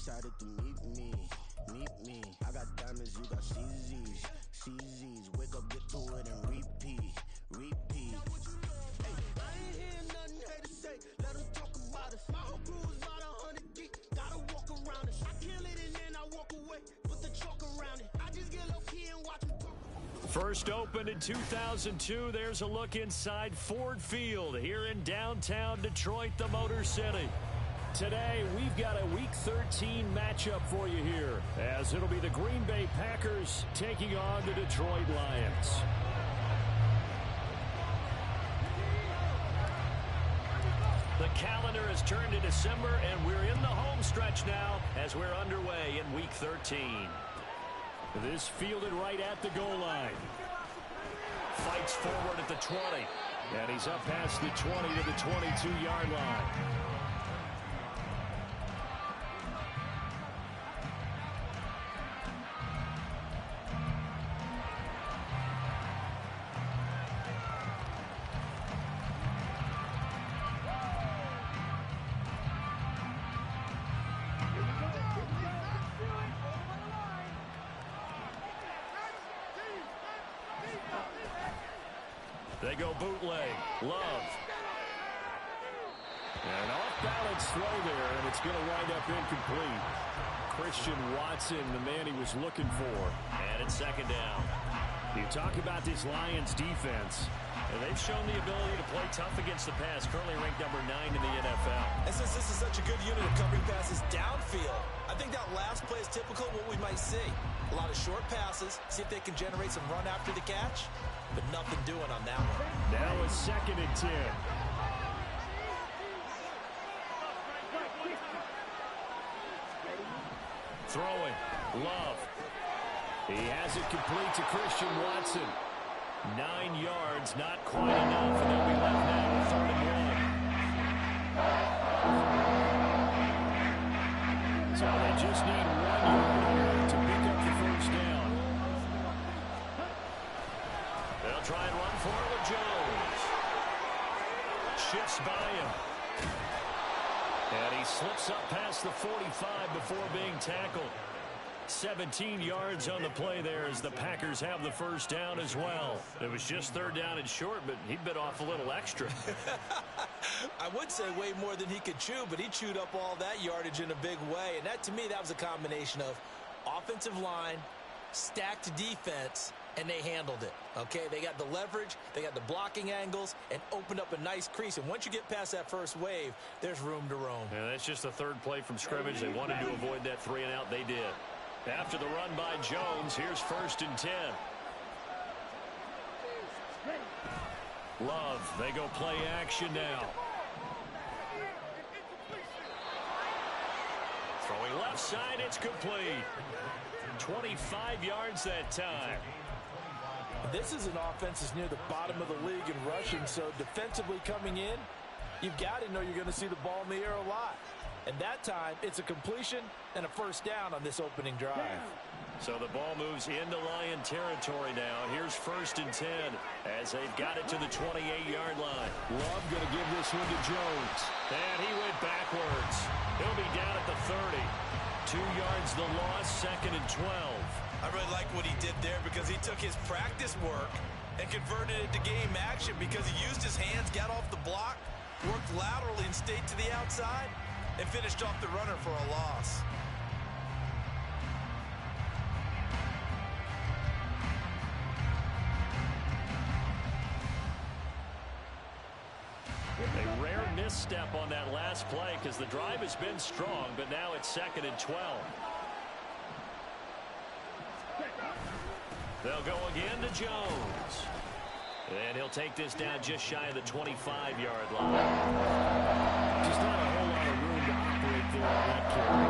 excited to meet me. I got diamonds, you got CZs. Wake up, get to it, and repeat. Hey, I ain't hearing nothing hate to say. Let them talk about us. My whole crew is about 100 deep. Gotta walk around it. I kill it and then I walk away. Put the chalk around it. I just get low key and watch them talk. First opened in 2002. There's a look inside Ford Field here in downtown Detroit, the Motor City. Today, we've got a Week 13 matchup for you here, as it'll be the Green Bay Packers taking on the Detroit Lions. The calendar has turned to December, and we're in the home stretch now as we're underway in Week 13. This fielded right at the goal line. Fights forward at the 20, and he's up past the 20 to the 22-yard line. They go bootleg. Love. An off-balance throw there, and it's going to wind up incomplete. Christian Watson, the man he was looking for. And it's second down. You talk about this Lions defense, and they've shown the ability to play tough against the pass, currently ranked number 9 in the NFL. And since this is such a good unit of covering passes downfield, I think that last play is typical of what we might see. A lot of short passes, see if they can generate some run after the catch, but nothing doing on that one. Now it's 2nd and 10. Throwing. Love. He has it complete to Christian Watson. 9 yards, not quite enough, and they'll be left now with 3rd and 1. So they just need 1 yard here to pick up the first down. They'll try and run for it with Jones. Shifts by him. And he slips up past the 45 before being tackled. 17 yards on the play there as the Packers have the first down as well. It was just 3rd down and short, but he bit off a little extra. I would say way more than he could chew, but he chewed up all that yardage in a big way. And that, to me, that was a combination of offensive line, stacked defense, and they handled it. Okay, they got the leverage, they got the blocking angles, and opened up a nice crease. And once you get past that first wave, there's room to roam. Yeah, that's just the 3rd play from scrimmage. They wanted to avoid that 3 and out. They did. After the run by Jones, here's 1st and 10. Love, they go play action now. Throwing left side, it's complete. 25 yards that time. This is an offense that's near the bottom of the league in rushing, so defensively coming in, you've got to know you're going to see the ball in the air a lot. And that time, it's a completion and a first down on this opening drive. So the ball moves into Lion territory now. Here's 1st and 10 as they've got it to the 28-yard line. Love going to give this one to Jones. And he went backwards. He'll be down at the 30. 2 yards the loss, 2nd and 12. I really like what he did there because he took his practice work and converted it to game action because he used his hands, got off the block, worked laterally and stayed to the outside, and finished off the runner for a loss. A rare misstep on that last play because the drive has been strong, but now it's 2nd and 12. They'll go again to Jones. And he'll take this down just shy of the 25-yard line. Just not a whole lot of room to operate there on that carry.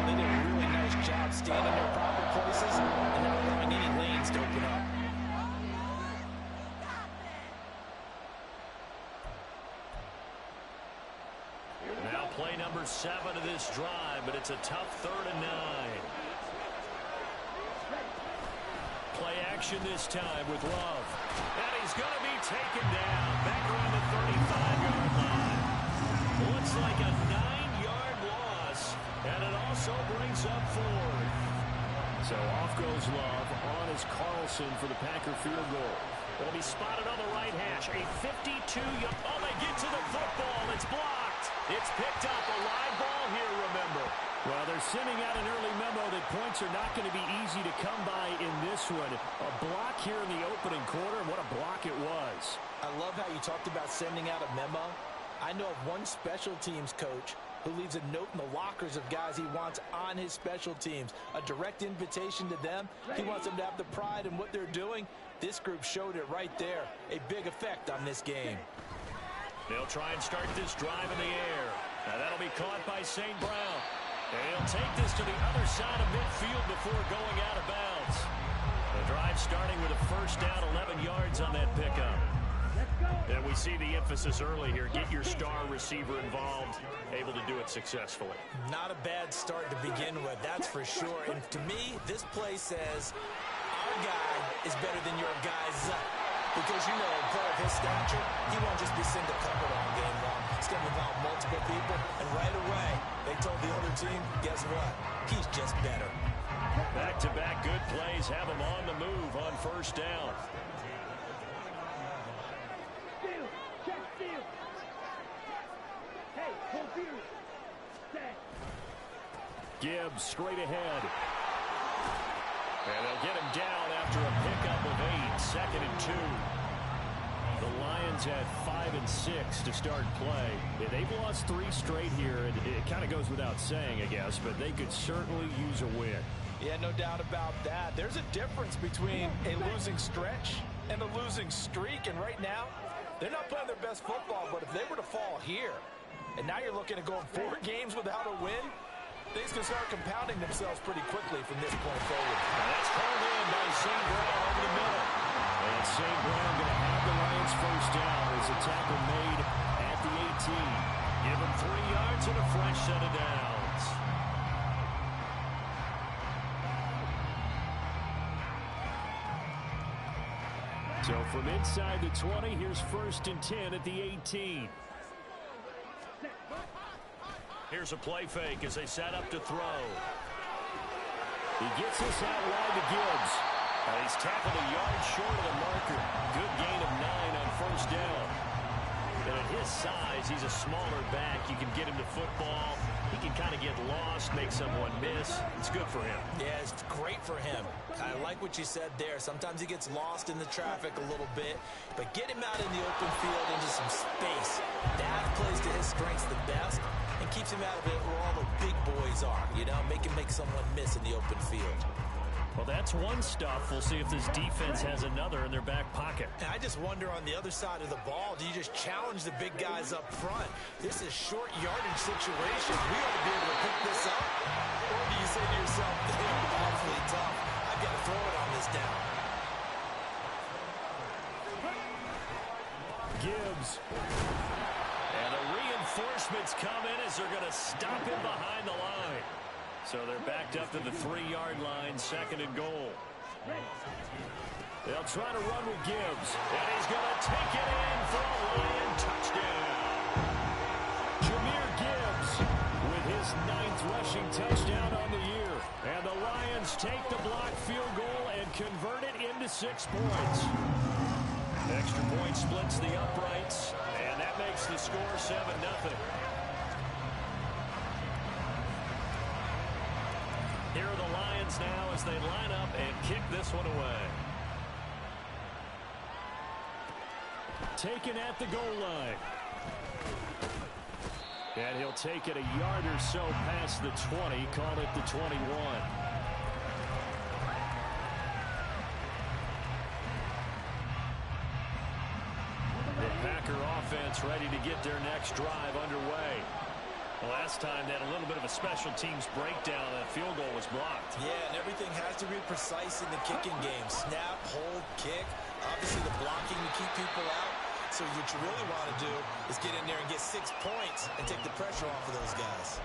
They did a really nice job standing in their proper places and not allowing any lanes to open up. Now play number 7 of this drive, but it's a tough 3rd and 9. Play action this time with Love. And he's going to be taken down back around the 35-yard line. Looks like a 9-yard loss, and an so brings up fourth. So off goes Love. On is Carlson for the Packer field goal. It'll be spotted on the right hash. A 52-yard. Oh, they get to the football. It's blocked. It's picked up. A live ball here, remember. Well, they're sending out an early memo that points are not going to be easy to come by in this one. A block here in the opening quarter, and what a block it was. I love how you talked about sending out a memo. I know of one special teams coach who leaves a note in the lockers of guys he wants on his special teams. A direct invitation to them. He wants them to have the pride in what they're doing. This group showed it right there. A big effect on this game. They'll try and start this drive in the air. Now that'll be caught by St. Brown. And he'll take this to the other side of midfield before going out of bounds. The drive starting with a first down, 11 yards on that pickup. And we see the emphasis early here. Get your star receiver involved, able to do it successfully. Not a bad start to begin with, that's for sure. And to me, this play says our guy is better than your guy's. Because, you know, a player of his stature, he won't just be single covered all game long. He's going to involve multiple people. And right away, they told the other team, guess what? He's just better. Back-to-back good plays have him on the move on first down. Gibbs straight ahead. And they'll get him down after a pickup of 8, 2nd and 2. The Lions had 5 and 6 to start play. Yeah, they've lost 3 straight here, and it kind of goes without saying, I guess, but they could certainly use a win. Yeah, no doubt about that. There's a difference between a losing stretch and a losing streak, and right now, they're not playing their best football, but if they were to fall here, and now you're looking at going 4 games without a win, things can start compounding themselves pretty quickly from this point forward. And that's called in by St. Brown over the middle. And St. Brown going to have the Lions first down as a tackle made at the 18. Give him 3 yards and a fresh set of downs. So from inside the 20, here's 1st and 10 at the 18. Here's a play fake as they set up to throw. He gets this out wide to Gibbs. And he's tackled a yard short of the marker. Good gain of 9 on first down. And at his size, he's a smaller back. You can get him to football. He can kind of get lost, make someone miss. It's good for him. Yeah, it's great for him. I like what you said there. Sometimes he gets lost in the traffic a little bit, but get him out in the open field into some space. That plays to his strengths the best and keeps him out of it where all the big boys are, you know, make him make someone miss in the open field. Well, that's one stuff. We'll see if this defense has another in their back pocket. And I just wonder on the other side of the ball, do you just challenge the big guys up front? This is short yardage situation. We ought to be able to pick this up. Or do you say to yourself, they are awfully tough. I've got to throw it on this down. Gibbs. And the reinforcements come in as they're going to stop him behind the line. So they're backed up to the 3-yard line, 2nd and goal. They'll try to run with Gibbs. And he's going to take it in for a Lion touchdown. Jahmyr Gibbs with his 9th rushing touchdown on the year. And the Lions take the blocked field goal and convert it into 6 points. Extra point splits the uprights, and that makes the score 7-0. Here are the Lions now as they line up and kick this one away. Taken at the goal line. And he'll take it a yard or so past the 20, call it the 21. The Packer offense ready to get their next drive underway. Last time they had a little bit of a special teams breakdown. That field goal was blocked. Yeah, and everything has to be precise in the kicking game. Snap, hold, kick. Obviously the blocking to keep people out. So what you really want to do is get in there and get 6 points and take the pressure off of those guys.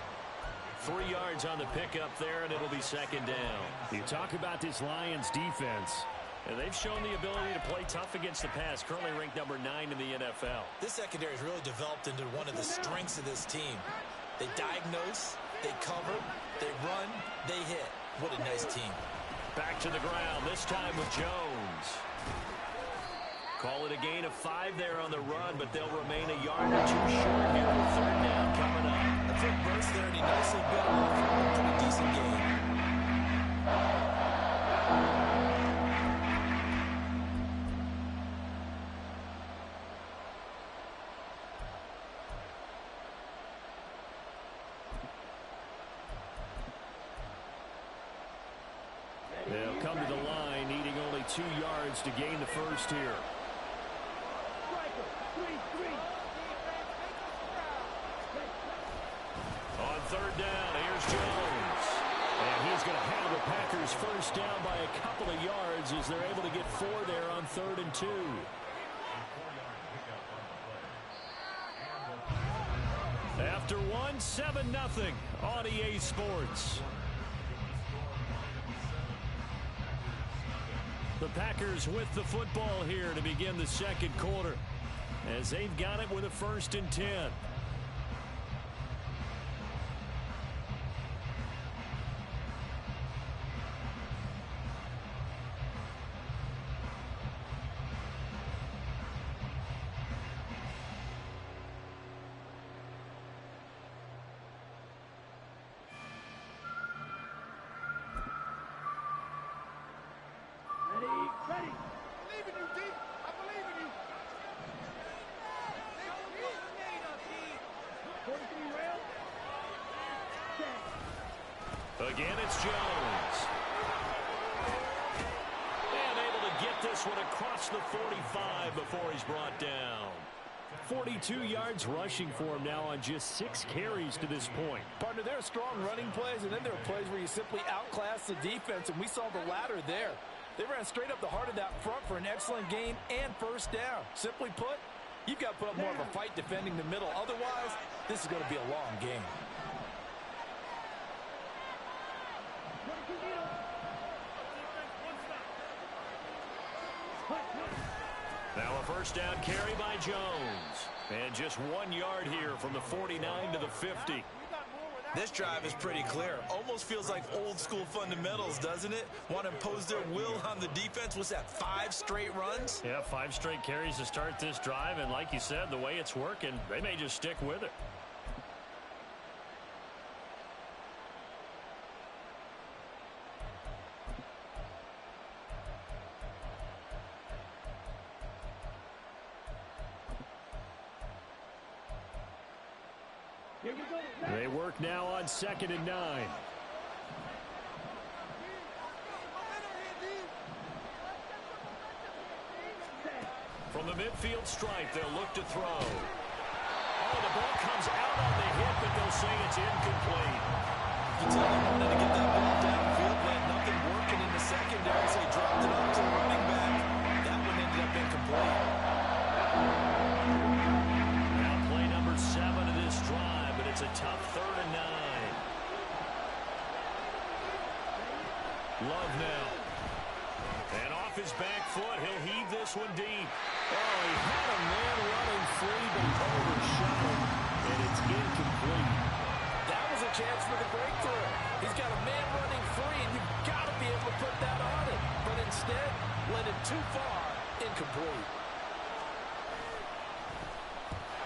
3 yards on the pickup there, and it'll be 2nd down. You talk about this Lions defense. And they've shown the ability to play tough against the pass, currently ranked number 9 in the NFL. This secondary has really developed into one of the strengths of this team. They diagnose, they cover, they run they hit. What a nice team. Back to the ground, this time with Jones. Call it a gain of 5 there on the run, but they'll remain a yard or 2 short here with 3rd down coming up. A quick burst there, and he nicely bit off a pretty decent gain. They'll come to the line, needing only 2 yards to gain the first here. On 3rd down, here's Jones. And he's going to have the Packers first down by a couple of yards as they're able to get 4 there on 3rd and 2. After 1, 7-0 on EA Sports. The Packers with the football here to begin the 2nd quarter, as they've got it with a 1st and 10. Again, it's Jones. And able to get this one across the 45 before he's brought down. 42 yards rushing for him now on just 6 carries to this point. Partner, there are strong running plays, and then there are plays where you simply outclass the defense, and we saw the latter there. They ran straight up the heart of that front for an excellent gain and first down. Simply put, you've got to put up more of a fight defending the middle. Otherwise, this is going to be a long game. Now a first down carry by Jones. And just 1 yard here from the 49 to the 50. This drive is pretty clear. Almost feels like old school fundamentals, doesn't it? Want to impose their will on the defense. What's that, 5 straight runs? Yeah, 5 straight carries to start this drive. And like you said, the way it's working, they may just stick with it. They work now on 2nd and 9. From the midfield stripe, they'll look to throw. Oh, the ball comes out on the hit, but they'll say it's incomplete. You can tell they wanted to get that ball downfield, but had nothing working in the secondary, so he dropped it off to the running back. That one ended up incomplete. Now play number 7 of this drive, but it's a tough 3rd and 9. Love now. And off his back foot, he'll heave this one deep. Oh, he had a man running free, but he overshot him, and it's incomplete. That was a chance for the breakthrough. He's got a man running free, and you've got to be able to put that on him. But instead, led it too far, incomplete.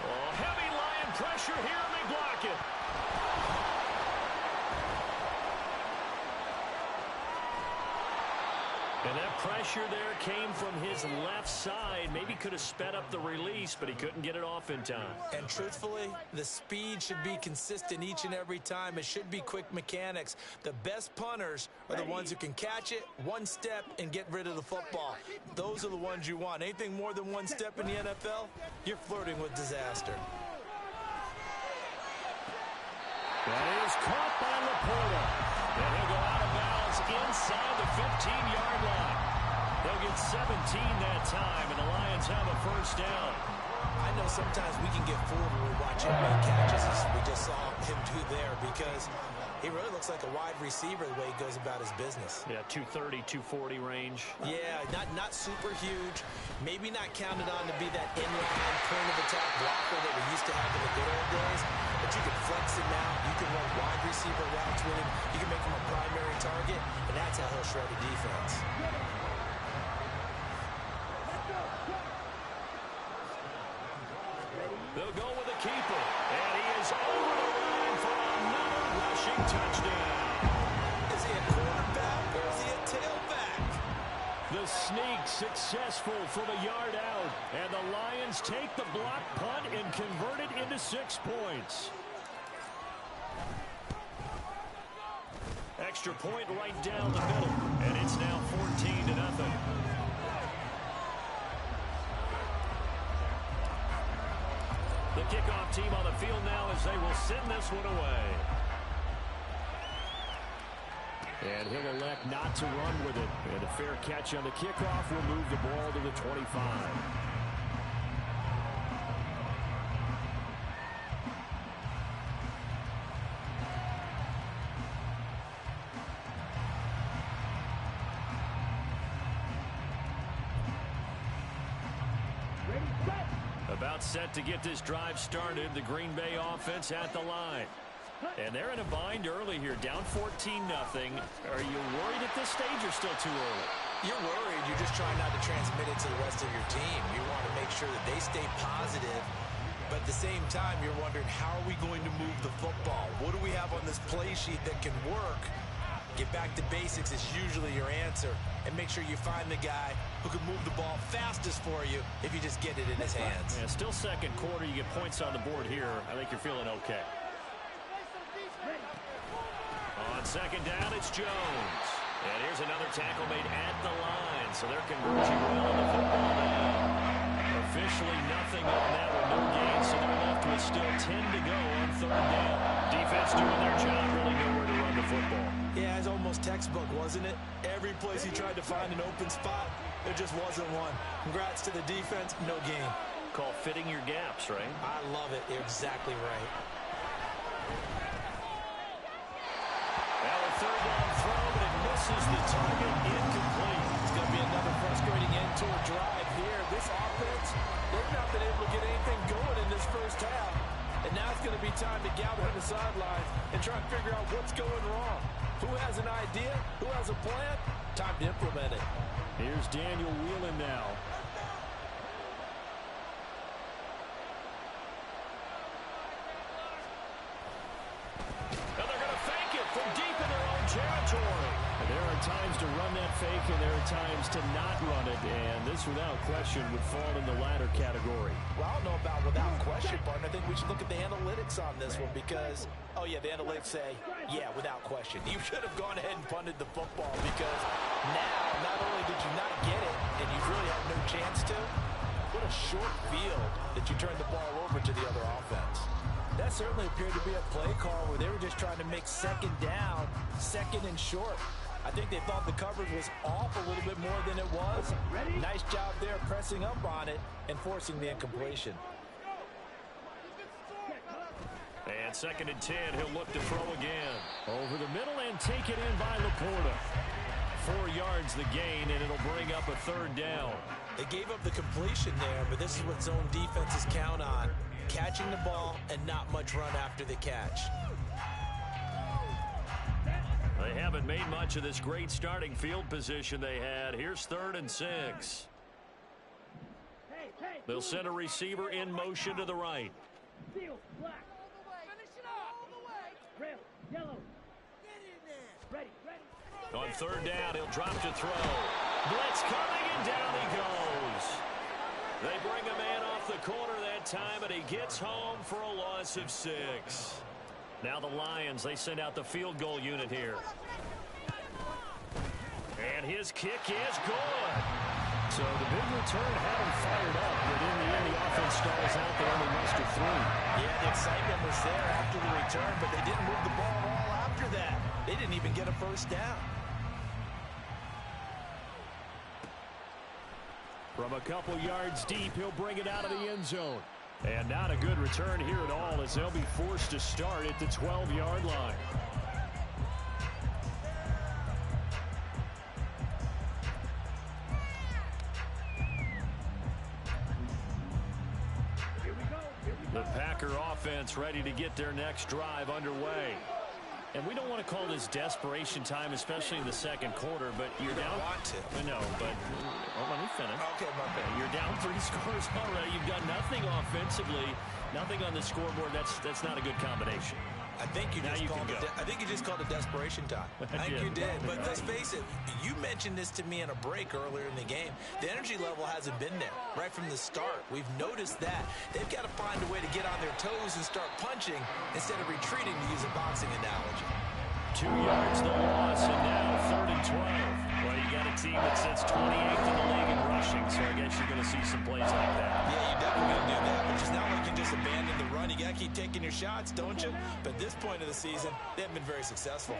Oh, heavy Lion pressure here, and they block it. And that pressure there came from his left side. Maybe could have sped up the release, but he couldn't get it off in time. And truthfully, the speed should be consistent each and every time. It should be quick mechanics. The best punters are the ones who can catch it, one step, and get rid of the football. Those are the ones you want. Anything more than one step in the NFL, you're flirting with disaster. That is caught by Laporta. And he'll go out of bounds inside the 15-yard line. They'll get 17 that time, and the Lions have a first down. I know sometimes we can get fooled when we watch him make catches, as we just saw him do there, because he really looks like a wide receiver the way he goes about his business. Yeah, 230, 240 range. Yeah, not super huge. Maybe not counted on to be that in-line point-of-attack blocker that we used to have in the good old days. but you can flex him out. You can run wide receiver routes with him. You can make him a primary target, and that's how he'll shred a defense. They'll go with the keeper, and he is over the line for another rushing touchdown. Is he a quarterback or is he a tailback? The sneak successful for the yard out, and the Lions take the block punt and convert it into 6 points. Extra point right down the middle, and it's now 14-0. The kickoff team on the field now as they will send this one away. And he'll elect not to run with it. And a fair catch on the kickoff will move the ball to the 25. About set to get this drive started. The Green Bay offense at the line. And they're in a bind early here, down 14-0. Are you worried at this stage or still too early? You're worried. You're just trying not to transmit it to the rest of your team. You want to make sure that they stay positive. But at the same time, you're wondering, how are we going to move the football? What do we have on this play sheet that can work? Get back to basics is usually your answer. And make sure you find the guy who can move the ball fastest for you if you just get it in his hands. Yeah, still second quarter. You get points on the board here. I think you're feeling okay. On second down, it's Jones. And here's another tackle made at the line. So they're converging well on the football now. Officially nothing on that with no gain. So they're left with still 10 to go on third down. Defense doing their job, really nowhere to run the football. Yeah, it's almost textbook, wasn't it? Every place he tried to find an open spot, there just wasn't one. Congrats to the defense, no gain. Call fitting your gaps, right? I love it. You're exactly right. Now a third down throw, but it misses the target. Incomplete. It's going to be another frustrating end to a drive here. This offense, they've not been able to get anything going in this first half. And now it's going to be time to gather on the sidelines and try and figure out what's going wrong. Who has an idea? Who has a plan? Time to implement it. Here's Daniel Whelan now. And they're going to fake it from deep in their own territory. And there are times to run that fake, and there are times to not run it. And this, without question, would fall in the latter category. Well, I don't know about without question, partner. I think we should look at the analytics on this one because, oh, yeah, the analytics say, yeah, without question. You should have gone ahead and punted the football because now, not only did you not get it, and you really had no chance to, what a short field that you turned the ball over to the other offense. That certainly appeared to be a play call where they were just trying to make second down, second and short. I think they thought the coverage was off a little bit more than it was. Nice job there pressing up on it and forcing the incompletion. And second and 10, he'll look to throw again. Over the middle and take it in by Laporta. 4 yards the gain, and it'll bring up a third down. They gave up the completion there, but this is what zone defenses count on. Catching the ball and not much run after the catch. They haven't made much of this great starting field position they had. Here's 3rd and 6. They'll send a receiver in motion to the right. On 3rd down, he'll drop to throw. Blitz coming, and down he goes. They bring a man off the corner that time, and he gets home for a loss of 6. Now the Lions, they send out the field goal unit here. And his kick is good. So the big return had him fired up, but in the end, the offense stalls out. They only muster 3. Yeah, the excitement was there after the return, but they didn't move the ball at all after that. They didn't even get a first down. From a couple yards deep, he'll bring it out of the end zone. And not a good return here at all, as they'll be forced to start at the 12-yard line. The Packer offense ready to get their next drive underway. And we don't want to call this desperation time, especially in the second quarter, but you're down. Want to. I know, but let me finish. Okay, my bad. You're down 3 scores already. You've done nothing offensively, nothing on the scoreboard. That's not a good combination. I think you just called it desperation time. I think you did. But let's face it, you mentioned this to me in a break earlier in the game. The energy level hasn't been there right from the start. We've noticed that. They've got to find a way to get on their toes and start punching instead of retreating, to use a boxing analogy. 2 yards, the loss, and now 3rd and 12. Well, you got a team that sits 28th in the league in rushing, so I guess you're going to see some plays like that. Yeah, you're definitely going to do that, but it's not like you can just abandon the run. You got to keep taking your shots, don't you? But at this point of the season, they haven't been very successful.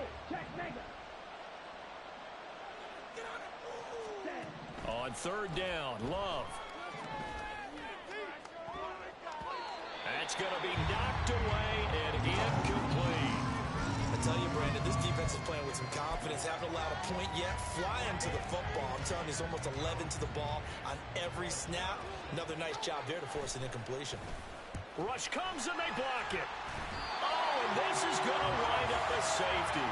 On 3rd down, Love. That's going to be knocked away and incomplete. I tell you, Brandon, this defense is playing with some confidence. Haven't allowed a point yet. Flying to the football. I'm telling you, it's almost 11 to the ball on every snap. Another nice job there to force an incompletion. Rush comes and they block it. Oh, and this is going to wind up a safety.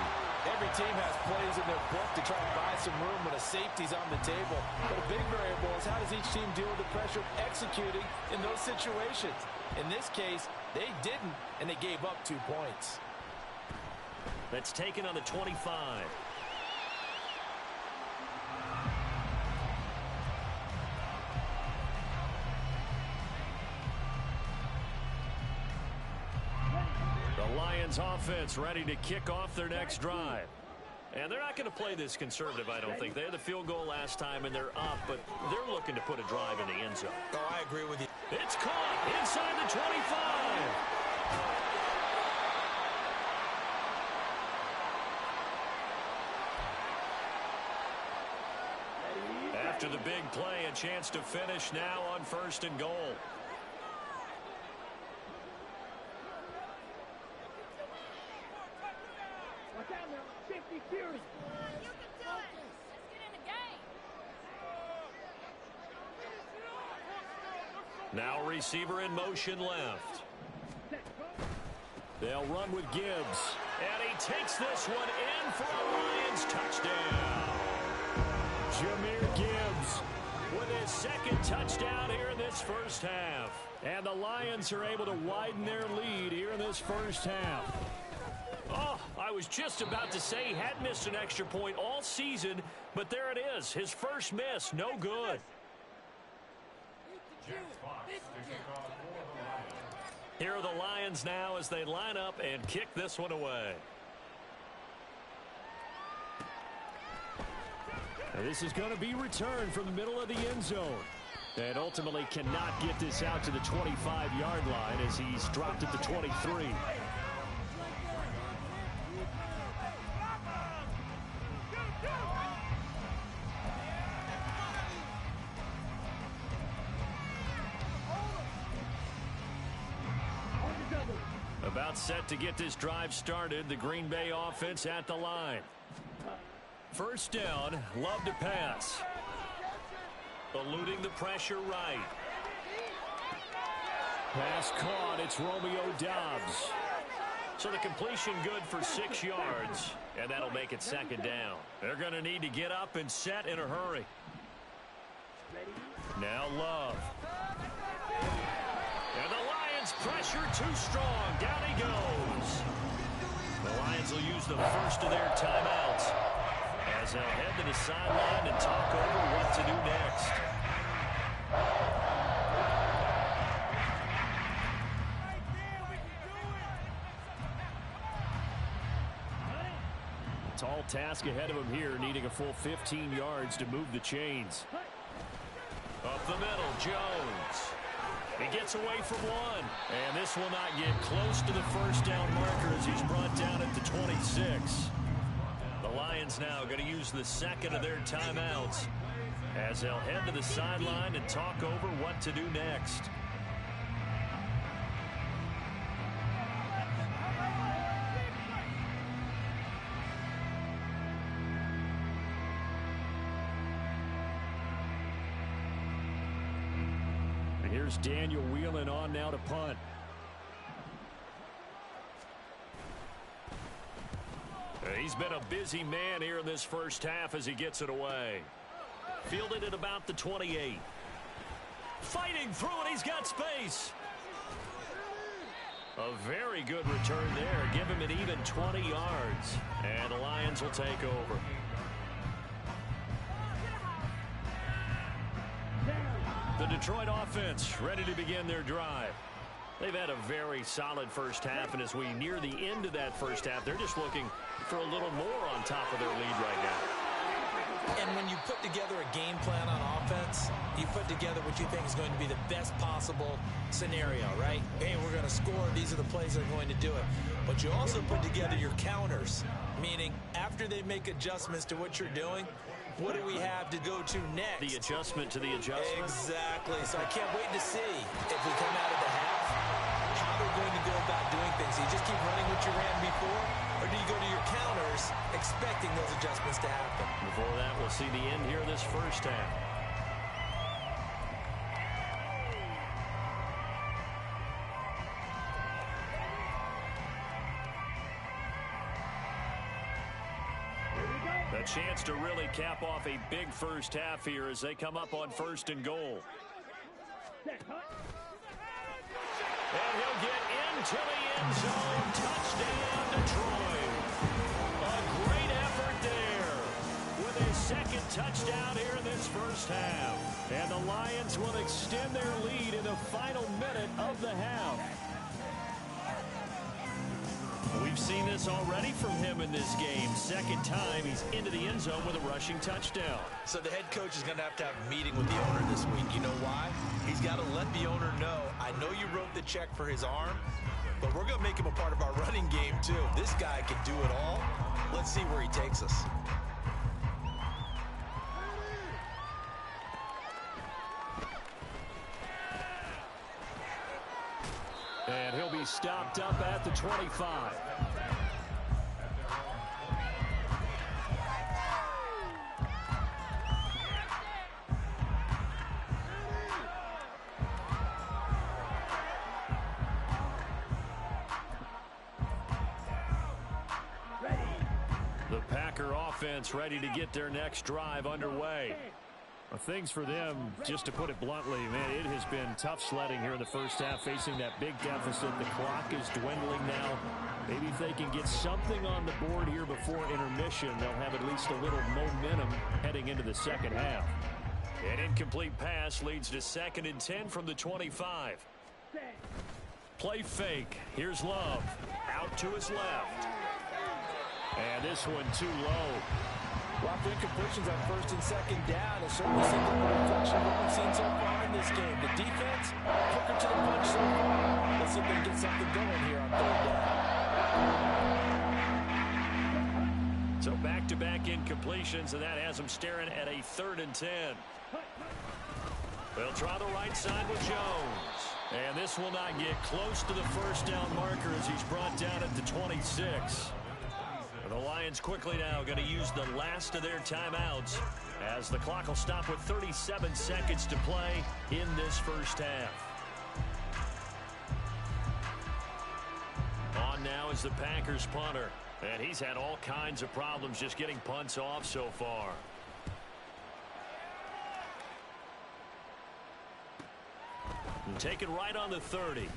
Every team has plays in their book to try to buy some room when a safety's on the table. But a big variable is how does each team deal with the pressure of executing in those situations. In this case, they didn't, and they gave up 2 points. That's taken on the 25. The Lions offense ready to kick off their next drive. And they're not going to play this conservative, I don't think. They had the field goal last time, and they're up, but they're looking to put a drive in the end zone. Oh, I agree with you. It's caught inside the 25. After the big play, a chance to finish now on 1st and goal. Now receiver in motion left. They'll run with Gibbs. And he takes this one in for a Lions touchdown. Jahmyr Gibbs with his 2nd touchdown here in this first half. And the Lions are able to widen their lead here in this first half. Oh, I was just about to say he had missed an extra point all season, but there it is. His first miss, no good. Here are the Lions now as they line up and kick this one away. And this is going to be returned from the middle of the end zone. And ultimately cannot get this out to the 25-yard line as he's dropped at the 23. About set to get this drive started. The Green Bay offense at the line. 1st down, Love to pass. Eluding the pressure right. Pass caught. It's Romeo Doubs. So the completion good for 6 yards, and that'll make it 2nd down. They're going to need to get up and set in a hurry. Now Love. And the Lions pressure too strong. Down he goes. The Lions will use the first of their timeouts as they'll head to the sideline and talk over what to do next. Tall task ahead of him here, needing a full 15 yards to move the chains. Up the middle, Jones. He gets away from one. And this will not get close to the 1st down marker as he's brought down at the 26. The Lions now going to use the 2nd of their timeouts as they'll head to the sideline and talk over what to do next. Here's Daniel Whelan on now to punt. He's been a busy man here in this first half as he gets it away. Fielded at about the 28. Fighting through it, he's got space. A very good return there. Give him an even 20 yards. And the Lions will take over. The Detroit offense ready to begin their drive. They've had a very solid first half, and as we near the end of that first half, they're just looking for a little more on top of their lead right now. And when you put together a game plan on offense, you put together what you think is going to be the best possible scenario, right? Hey, we're going to score. These are the plays that are going to do it. But you also put together your counters, meaning after they make adjustments to what you're doing, what do we have to go to next? The adjustment to the adjustment? Exactly. So I can't wait to see if we come out of the half, how they're going to go about doing things. Do you just keep running what you ran before, or do you go to your counters expecting those adjustments to happen? Before that, we'll see the end here this first half. A chance to really cap off a big first half here as they come up on 1st and goal. And he'll get into the end zone. Touchdown, Detroit. A great effort there with his second touchdown here in this first half. And the Lions will extend their lead in the final minute of the half. We've seen this already from him in this game. Second time he's into the end zone with a rushing touchdown. So the head coach is going to have a meeting with the owner this week. You know why? He's got to let the owner know, I know you wrote the check for his arm, but we're going to make him a part of our running game too. This guy can do it all. Let's see where he takes us. And he'll be stopped up at the 25. The Packer offense ready to get their next drive underway. Things for them, just to put it bluntly, man, it has been tough sledding here in the first half, facing that big deficit. The clock is dwindling now. Maybe if they can get something on the board here before intermission, they'll have at least a little momentum heading into the second half. An incomplete pass leads to 2nd and 10 from the 25. Play fake. Here's Love. Out to his left. And this one too low. Lots of incompletions on 1st and 2nd down. It certainly seems like a reflection of what we've seen so far in this game. The defense, quicker to the punch so far. Let's see if they can get something going here on 3rd down. So back-to-back incompletions, and that has them staring at a 3rd and 10. They'll try the right side with Jones. And this will not get close to the first down marker as he's brought down at the 26. The Lions quickly now going to use the last of their timeouts as the clock will stop with 37 seconds to play in this first half. On now is the Packers punter, and he's had all kinds of problems just getting punts off so far. And taken right on the 30.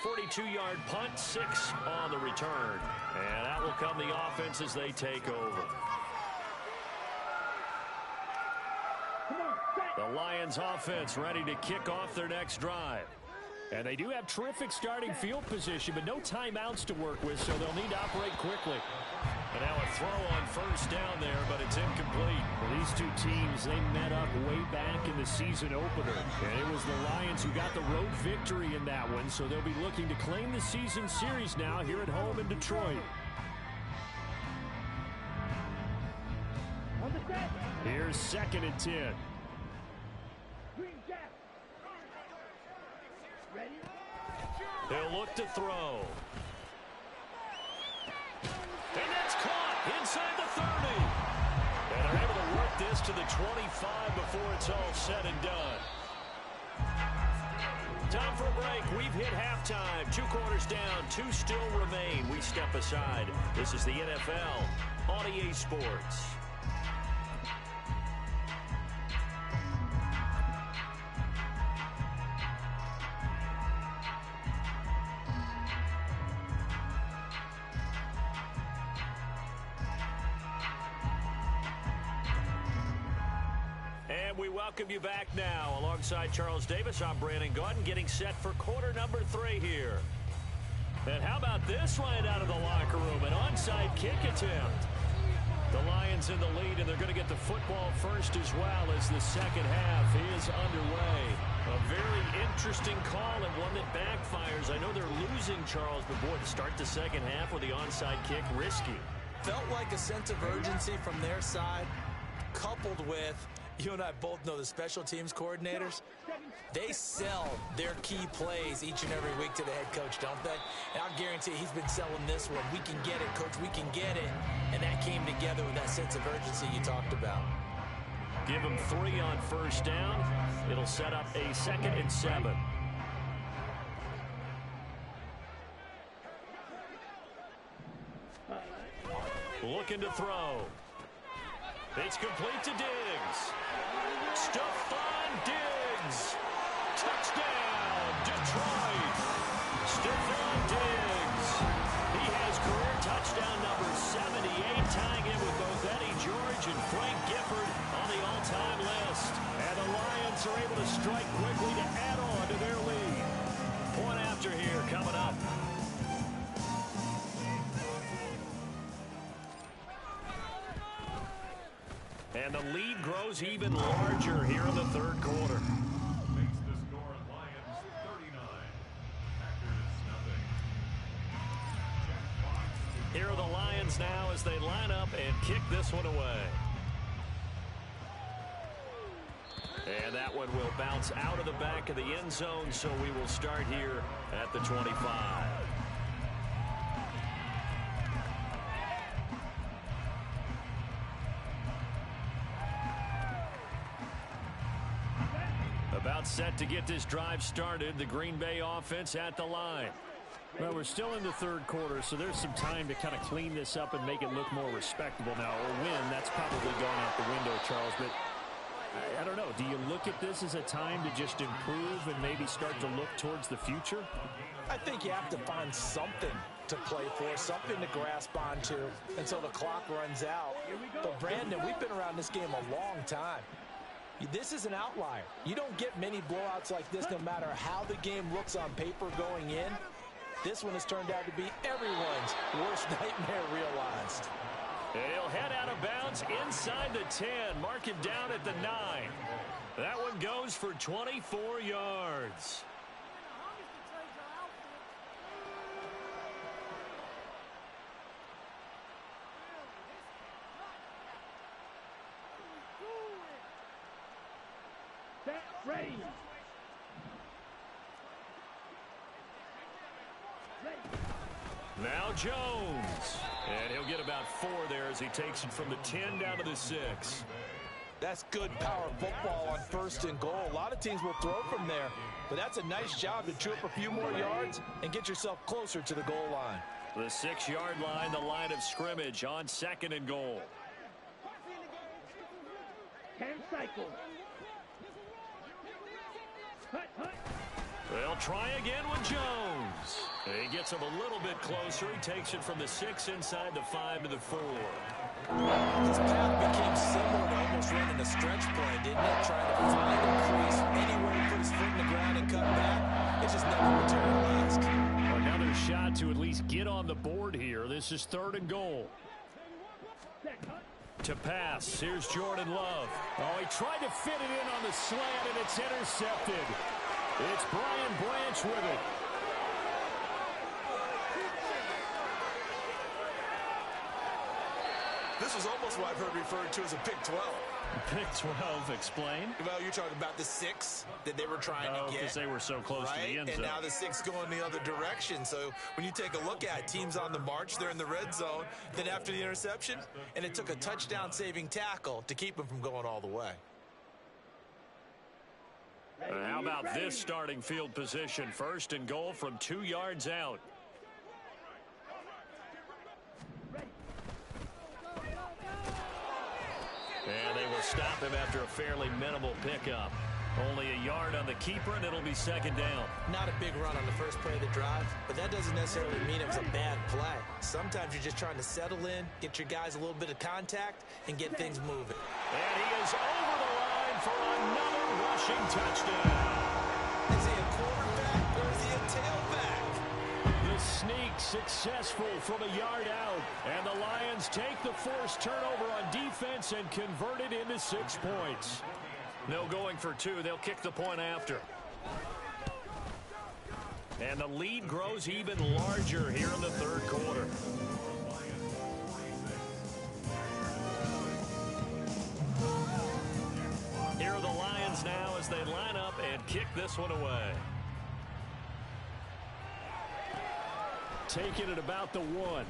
42-yard punt, 6 on the return. And that will come the offense as they take over. The Lions offense ready to kick off their next drive. And they do have terrific starting field position, but no timeouts to work with, so they'll need to operate quickly. And now a throw on 1st down there, but it's incomplete. Well, these two teams, they met up way back in the season opener. And it was the Lions who got the road victory in that one, so they'll be looking to claim the season series now here at home in Detroit. Here's 2nd and 10. They'll look to throw. And that's caught inside the 30. And they're able to work this to the 25 before it's all said and done. Time for a break. We've hit halftime. 2 quarters down. 2 still remain. We step aside. This is the NFL on EA Sports. We welcome you back now. Alongside Charles Davis, I'm Brandon Gaudin, getting set for quarter number 3 here. And how about this right out of the locker room? An onside kick attempt. The Lions in the lead, and they're going to get the football first as well as the second half is underway. A very interesting call and one that backfires. I know they're losing, Charles, but boy, to start the second half with the onside kick, risky. Felt like a sense of urgency from their side, coupled with, you and I both know the special teams coordinators, they sell their key plays each and every week to the head coach, don't they? And I'll guarantee he's been selling this one. We can get it, coach, we can get it. And that came together with that sense of urgency you talked about. Give him 3 on first down. It'll set up a 2nd and 7. Looking to throw. It's complete to Diggs. Stephon Diggs. Touchdown, Detroit. Stephon Diggs. He has career touchdown number 78, tying in with both Eddie George and Frank Gifford on the all-time list. And the Lions are able to strike quickly to add on to their lead. Point after here coming up. And the lead grows even larger here in the third quarter. Makes the score Lions 39, Packers nothing. Here are the Lions now as they line up and kick this one away. And that one will bounce out of the back of the end zone, so we will start here at the 25. About set to get this drive started. The Green Bay offense at the line. Well, we're still in the third quarter, so there's some time to kind of clean this up and make it look more respectable now. A win, that's probably gone out the window, Charles. But I don't know. Do you look at this as a time to just improve and maybe start to look towards the future? I think you have to find something to play for, something to grasp onto until the clock runs out. But, Brandon, we've been around this game a long time. This is an outlier. You don't get many blowouts like this no matter how the game looks on paper going in. This one has turned out to be everyone's worst nightmare realized. And he'll head out of bounds inside the 10. Mark him down at the 9. That one goes for 24 yards. Ready. Now Jones. And he'll get about 4 there as he takes it from the 10 down to the 6. That's good power football on 1st and goal. A lot of teams will throw from there, but that's a nice job to chew up a few more yards and get yourself closer to the goal line. The 6-yard line, the line of scrimmage on 2nd and goal. 10 cycles. They'll try again with Jones. He gets him a little bit closer. He takes it from the 6 inside the 5 to the 4. His path became similar to almost running a stretch play, didn't it? Trying to find a crease anywhere to put his foot in the ground and cut back. It just never materialized. Another shot to at least get on the board here. This is 3rd and goal. To pass, here's Jordan Love. Oh, he tried to fit it in on the slant, and it's intercepted. It's Brian Branch with it. This was almost what I've heard referred to as a Big 12. Big 12, explain. Well, you're talking about the 6 that they were trying to get. Because they were so close to the end zone. And now the 6 going the other direction. So when you take a look at teams on the march, they're in the red zone. Then after the interception, and it took a touchdown-saving tackle to keep them from going all the way. How about this starting field position? First and goal from 2 yards out. And they will stop him after a fairly minimal pickup. Only a yard on the keeper, and it'll be second down. Not a big run on the first play of the drive, but that doesn't necessarily mean it was a bad play. Sometimes you're just trying to settle in, get your guys a little bit of contact, and get things moving. And he is over the line for another rushing touchdown. Is he a quarterback or is he a tailback? The sneak successful from a yard out. And the Lions take the forced turnover on defense and convert it into 6 points. No going for 2. They'll kick the point after. And the lead grows even larger here in the third quarter. Here are the Lions now as they line up and kick this one away. Take it at about the 1.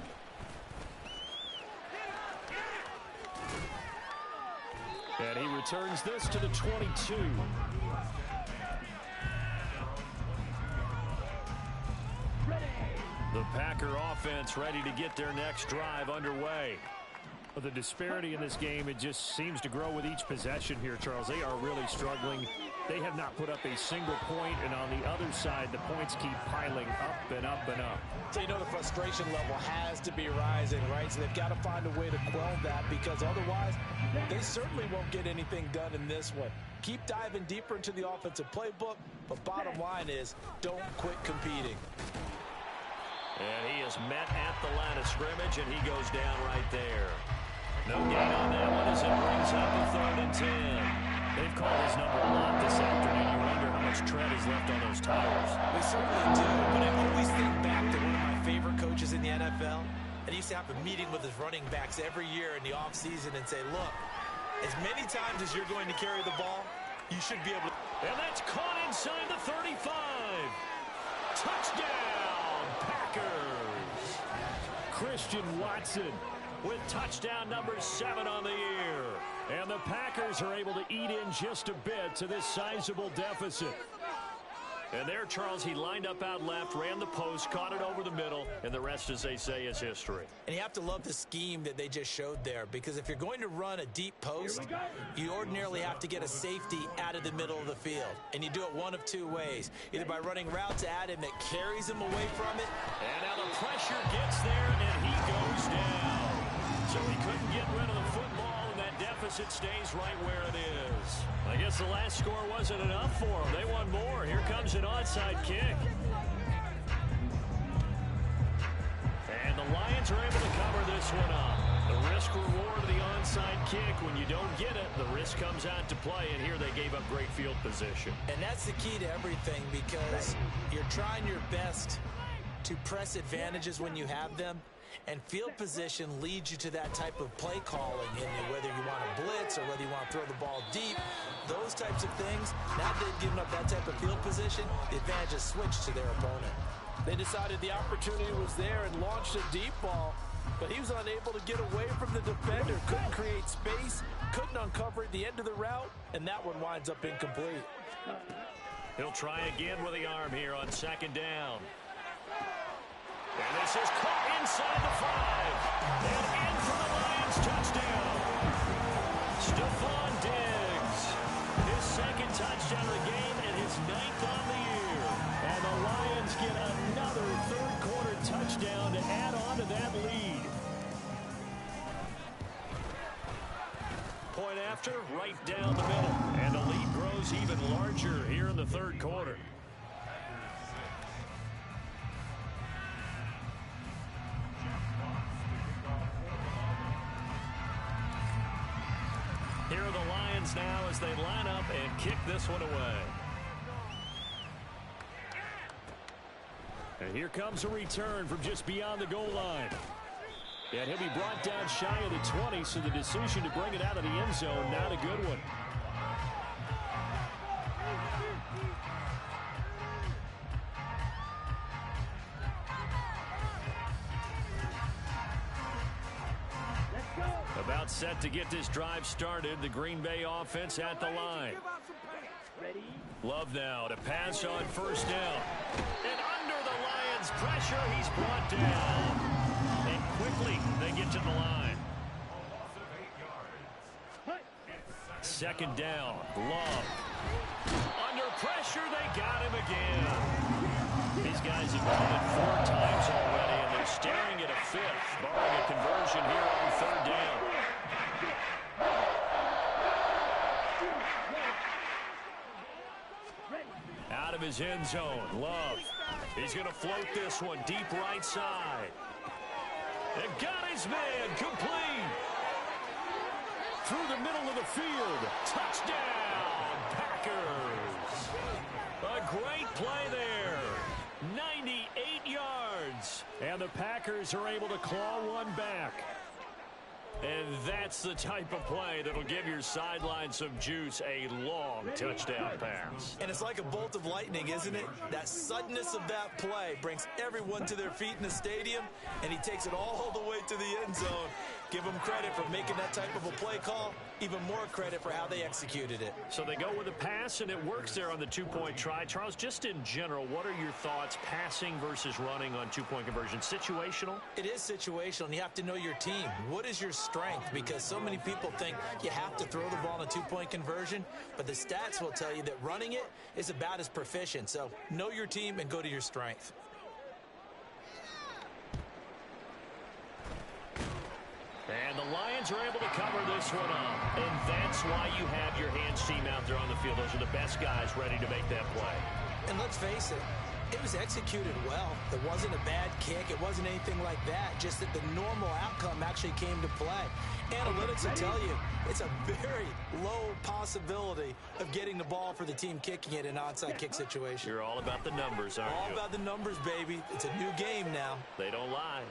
And he returns this to the 22. The Packer offense ready to get their next drive underway. But the disparity in this game, it just seems to grow with each possession here, Charles. They are really struggling. They have not put up a single point, and on the other side, the points keep piling up and up and up. So you know the frustration level has to be rising, right? So they've got to find a way to quell that, because otherwise they certainly won't get anything done in this one. Keep diving deeper into the offensive playbook, but bottom line is don't quit competing. And he is met at the line of scrimmage, and he goes down right there. No gain on that one as it brings up a 3rd and 10. They've called his number a lot this afternoon. You wonder how much tread is left on those tires. We certainly do, but I always think back to one of my favorite coaches in the NFL. And he used to have a meeting with his running backs every year in the offseason and say, look, as many times as you're going to carry the ball, you should be able to. And that's caught inside the 35. Touchdown, Packers. Christian Watson with touchdown number 7 on the year. And the Packers are able to eat in just a bit to this sizable deficit. And there, Charles, he lined up out left, ran the post, caught it over the middle, and the rest, as they say, is history. And you have to love the scheme that they just showed there, because if you're going to run a deep post, you ordinarily have to get a safety out of the middle of the field. And you do it one of 2 ways, either by running routes at him that carries him away from it. And now the pressure gets there, and he goes down. So he couldn't get rid of the football, and that deficit stays right where it is. I guess the last score wasn't enough for them. They won more. Here comes an onside kick. And the Lions are able to cover this one up. The risk-reward of the onside kick, when you don't get it, the risk comes out to play, and here they gave up great field position. And that's the key to everything, because you're trying your best to press advantages when you have them. And field position leads you to that type of play calling, in whether you want to blitz or whether you want to throw the ball deep. Those types of things, now that they've given up that type of field position, the advantage is switched to their opponent. They decided the opportunity was there and launched a deep ball, but he was unable to get away from the defender, couldn't create space, couldn't uncover at the end of the route, and that one winds up incomplete. He'll try again with the arm here on 2nd down. And this is caught inside the 5. And in for the Lions touchdown. Stephon Diggs. His 2nd touchdown of the game and his 9th on the year. And the Lions get another 3rd quarter touchdown to add on to that lead. Point after, right down the middle. And the lead grows even larger here in the 3rd quarter. Here are the Lions now as they line up and kick this one away. And here comes a return from just beyond the goal line. And he'll be brought down shy of the 20, so the decision to bring it out of the end zone, not a good one. About set to get this drive started. The Green Bay offense at the line. Love now to pass on first down. And under the Lions' pressure, he's brought down. And quickly, they get to the line. Second down, Love. Under pressure, they got him again. These guys have done it 4 times already, and they're staring at a 5th, barring a conversion here on third down. Out of his end zone, Love. He's going to float this one deep right side. And got his man complete. Through the middle of the field. Touchdown, Packers. A great play there. 98 yards. And the Packers are able to claw one back. And that's the type of play that'll give your sideline some juice. A long touchdown pass. And it's like a bolt of lightning, isn't it? That suddenness of that play brings everyone to their feet in the stadium, and he takes it all the way to the end zone. Give him credit for making that type of a play call. Even more credit for how they executed it. So they go with a pass, and it works there on the 2-point try. Charles, just in general, what are your thoughts passing versus running on 2-point conversion? Situational? It is situational, and you have to know your team. What is your strength? Because so many people think you have to throw the ball in a 2-point conversion, but the stats will tell you that running it is about as proficient. So know your team and go to your strength. And the Lions are able to cover this one up. And that's why you have your hands team out there on the field. Those are the best guys ready to make that play. And let's face it, it was executed well. It wasn't a bad kick. It wasn't anything like that. Just that the normal outcome actually came to play. Analytics will tell you it's a very low possibility of getting the ball for the team kicking it in an onside kick situation. You're all about the numbers, aren't you? All about the numbers, baby. It's a new game now. They don't lie.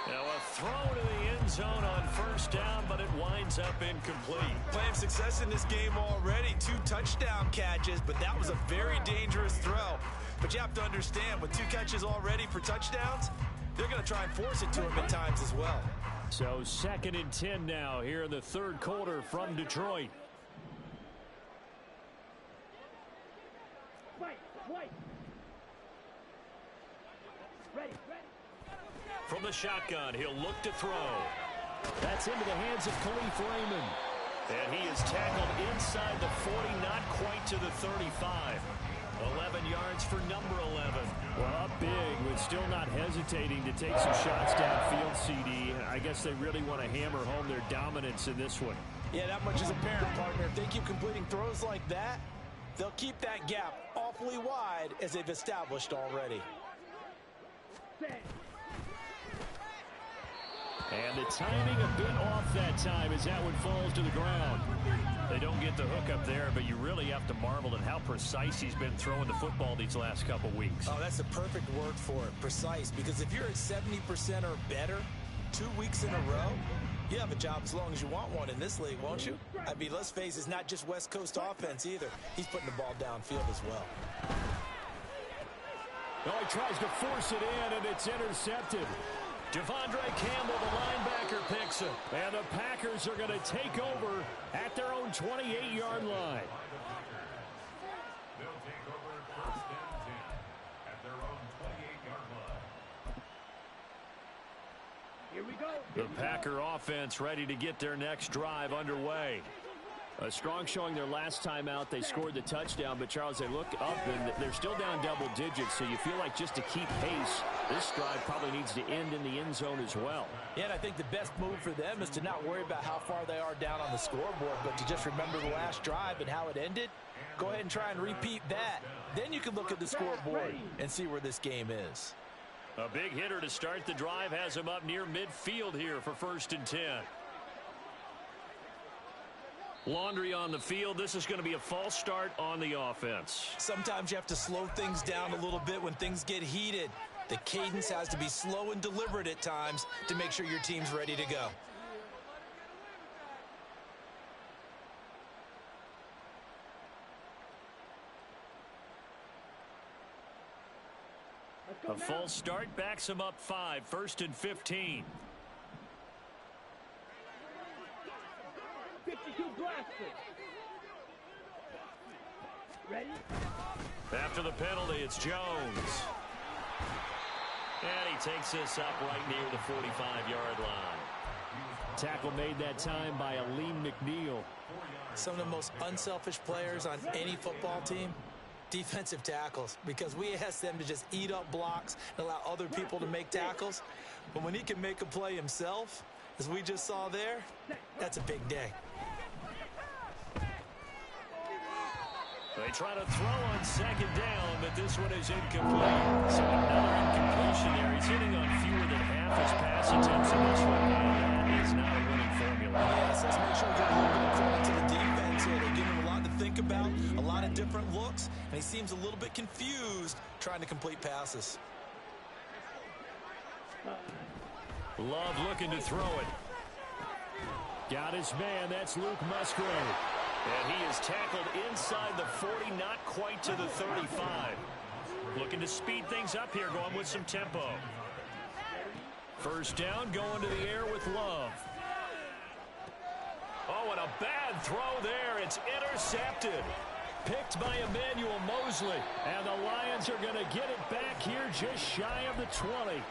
Now a throw to the end zone on first down, but it winds up incomplete. Playing success in this game already. 2 touchdown catches, but that was a very dangerous throw. But you have to understand, with 2 catches already for touchdowns, they're going to try and force it to him at times as well. So 2nd and 10 now here in the 3rd quarter from Detroit. From the shotgun, he'll look to throw. That's into the hands of Khalif Raymond. And he is tackled inside the 40, not quite to the 35. 11 yards for number 11. Well, up big, but still not hesitating to take some shots downfield, CD. I guess they really want to hammer home their dominance in this one. Yeah, that much is apparent, partner. If they keep completing throws like that, they'll keep that gap awfully wide as they've established already. And the timing a bit off that time as that one falls to the ground. They don't get the hook up there, but you really have to marvel at how precise he's been throwing the football these last couple weeks. Oh, that's the perfect word for it, precise. Because if you're at 70% or better 2 weeks in a row, you have a job as long as you want one in this league, won't you? I mean, let's face it, it's not just West Coast offense either. He's putting the ball downfield as well. Oh, he tries to force it in, and it's intercepted. Devondre Campbell, the linebacker, picks it. And the Packers are going to take over at their own 28-yard line. They'll take over 1st and 10 at their own 28-yard line. Here we go. The Packer offense ready to get their next drive underway. A strong showing their last time out. They scored the touchdown, but Charles, they look up and they're still down double digits, so you feel like just to keep pace, this drive probably needs to end in the end zone as well. Yeah, and I think the best move for them is to not worry about how far they are down on the scoreboard, but to just remember the last drive and how it ended. Go ahead and try and repeat that. Then you can look at the scoreboard and see where this game is. A big hitter to start the drive has him up near midfield here for 1st and 10. Laundry on the field. This is going to be a false start on the offense. Sometimes you have to slow things down a little bit when things get heated. The cadence has to be slow and deliberate at times to make sure your team's ready to go. A false start backs him up 5, 1st and 15. 52 blaster. After the penalty, it's Jones. And he takes this up right near the 45-yard line. Tackle made that time by Aleem McNeil. Some of the most unselfish players on any football team, defensive tackles, because we ask them to just eat up blocks and allow other people to make tackles. But when he can make a play himself, as we just saw there, that's a big day. They try to throw on second down, but this one is incomplete. So another incompletion there. He's hitting on fewer than half his pass attempts in this one, and that is not a winning formula. Yes, let's make sure we give a little bit of credit to the defense here. They're giving him a lot to think about, a lot of different looks, and he seems a little bit confused trying to complete passes. Love looking to throw it. Got his man. That's Luke Musgrave. And he is tackled inside the 40, not quite to the 35. Looking to speed things up here, going with some tempo. First down, going to the air with Love. Oh, and a bad throw there. It's intercepted. Picked by Emmanuel Mosley. And the Lions are going to get it back here just shy of the 20.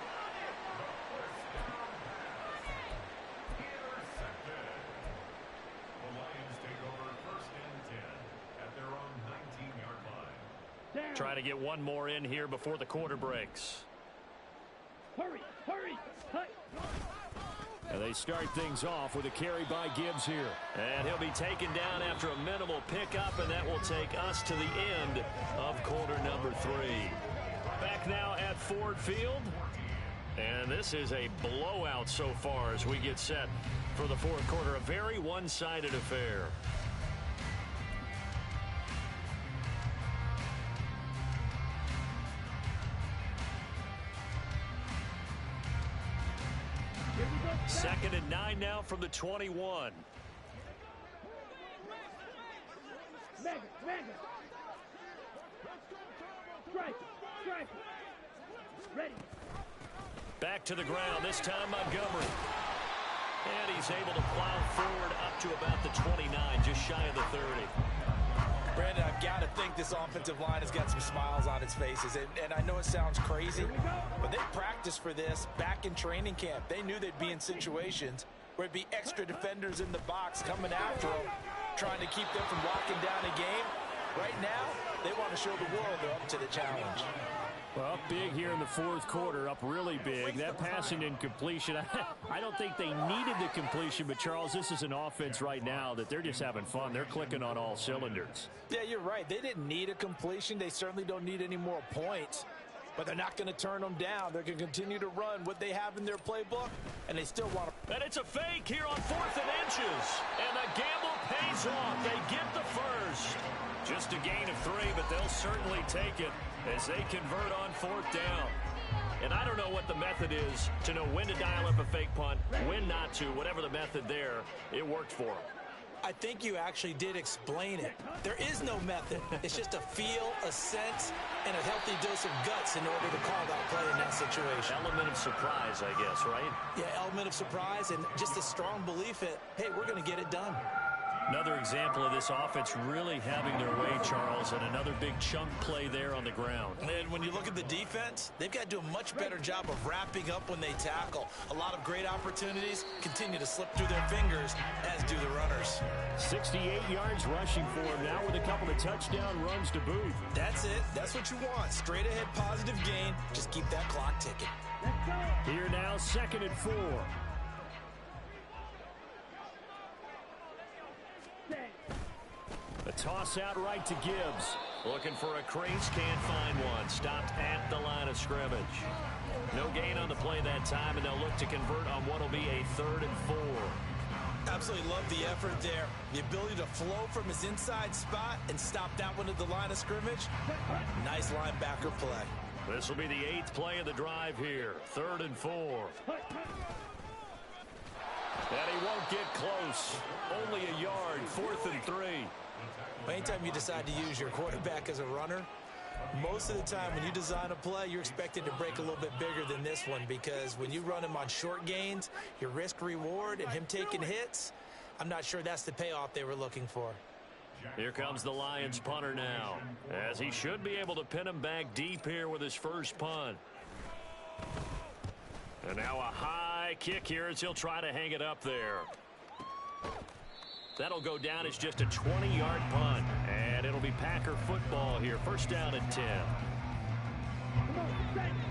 Try to get one more in here before the quarter breaks. Hurry, hurry. And they start things off with a carry by Gibbs here. And he'll be taken down after a minimal pickup, and that will take us to the end of quarter number 3. Back now at Ford Field. And this is a blowout so far as we get set for the fourth quarter. A very one-sided affair. Second and 9 now from the 21. Ready. Back to the ground, this time Montgomery. And he's able to plow forward up to about the 29, just shy of the 30. Brandon, I've got to think this offensive line has got some smiles on its faces. And I know it sounds crazy, but they practiced for this back in training camp. They knew they'd be in situations where it'd be extra defenders in the box coming after them, trying to keep them from locking down a game. Right now, they want to show the world they're up to the challenge. Well, up big here in the fourth quarter, up really big. That passing incompletion, I don't think they needed the completion, but Charles, this is an offense right now that they're just having fun. They're clicking on all cylinders. Yeah, you're right. They didn't need a completion. They certainly don't need any more points, but they're not going to turn them down. They're going to continue to run what they have in their playbook, and they still want to. And it's a fake here on 4th and inches, and the gamble pays off. They get the first. Just a gain of 3, but they'll certainly take it as they convert on 4th down. And I don't know what the method is to know when to dial up a fake punt, when not to. Whatever the method there, it worked for them. I think you actually did explain it. There is no method. It's just a feel, a sense, and a healthy dose of guts in order to call that play in that situation. Element of surprise, I guess, right? Yeah, element of surprise and just a strong belief that, hey, we're going to get it done. Another example of this offense really having their way, Charles, and another big chunk play there on the ground. And when you look at the defense, they've got to do a much better job of wrapping up when they tackle. A lot of great opportunities continue to slip through their fingers, as do the runners. 68 yards rushing for him now with a couple of touchdown runs to boot. That's it. That's what you want. Straight ahead positive gain. Just keep that clock ticking. Here now, 2nd and 4. A toss out right to Gibbs. Looking for a crease, can't find one. Stopped at the line of scrimmage. No gain on the play that time, and they'll look to convert on what will be a 3rd and 4. Absolutely love the effort there. The ability to flow from his inside spot and stop that one at the line of scrimmage. Nice linebacker play. This will be the 8th play of the drive here. 3rd and 4. And he won't get close. Only a yard. 4th and 3. Anytime you decide to use your quarterback as a runner, most of the time when you design a play, you're expected to break a little bit bigger than this one, because when you run him on short gains, your risk reward and him taking hits, I'm not sure that's the payoff they were looking for. Here comes the Lions punter now, as he should be able to pin him back deep here with his first punt. And now a high kick here as he'll try to hang it up there. That'll go down as just a 20-yard punt, and it'll be Packer football here. First down and 10.